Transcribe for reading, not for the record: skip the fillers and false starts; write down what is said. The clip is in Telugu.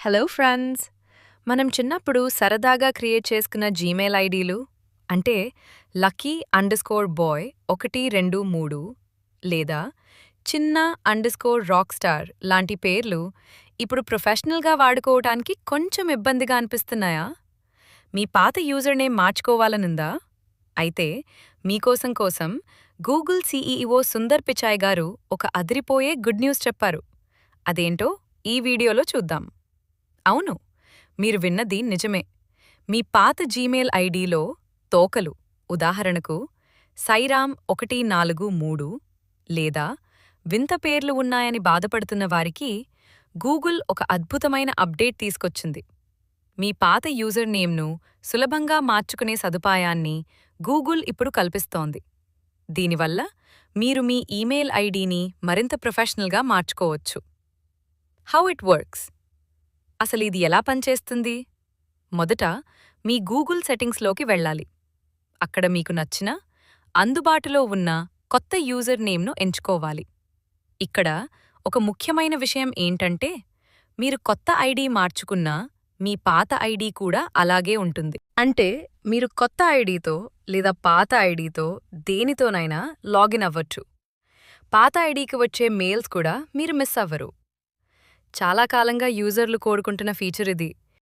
Hello friends! మనం చిన్నప్పుడు సరదాగా క్రియేట్ చేసుకున్న జీమెయిల్ ఐడీలు అంటే lucky_boy 123 లేదా చిన్న_rockstar లాంటి పేర్లు ఇప్పుడు ప్రొఫెషనల్‌గా వాడుకోవటానికి కొంచెం ఇబ్బందిగా అనిపిస్తున్నాయా? మీ పాత యూజర్ నేమ్ మార్చుకోవాలనుందా? అయితే మీకోసం గూగుల్ సీఈఓ సుందర్ పిచాయ్ గారు ఒక అదిరిపోయే గుడ్ న్యూస్ చెప్పారు. అదేంటో ఈ వీడియోలో చూద్దాం. అవును, మీరు విన్నది నిజమే. మీ పాత జీమెయిల్ ఐడీలో తోకలు, ఉదాహరణకు సైరామ్ 143 లేదా వింత పేర్లు ఉన్నాయని బాధపడుతున్న వారికి గూగుల్ ఒక అద్భుతమైన అప్డేట్ తీసుకొచ్చింది. మీ పాత యూజర్ నేమ్ను సులభంగా మార్చుకునే సదుపాయాన్ని గూగుల్ ఇప్పుడు కల్పిస్తోంది. దీనివల్ల మీరు మీ ఈమెయిల్ ఐడీని మరింత ప్రొఫెషనల్గా మార్చుకోవచ్చు. How it works? అసలు ఇది ఎలా పనిచేస్తుంది? మొదట మీ గూగుల్ సెట్టింగ్స్లోకి వెళ్ళాలి. అక్కడ మీకు నచ్చిన, అందుబాటులో ఉన్న కొత్త యూజర్ నేమ్ను ఎంచుకోవాలి. ఇక్కడ ఒక ముఖ్యమైన విషయం ఏంటంటే, మీరు కొత్త ఐడీ మార్చుకున్నా మీ పాత ఐడీ కూడా అలాగే ఉంటుంది. అంటే మీరు కొత్త ఐడీతో లేదా పాత ఐడీతో దేనితోనైనా లాగిన్ అవ్వచ్చు. పాత ఐడీకి వచ్చే మెయిల్స్ కూడా మీరు మిస్ అవ్వరు. చాలా కాలంగా యూజర్లు కోరుకుంటున్న ఫీచర్ ఇది.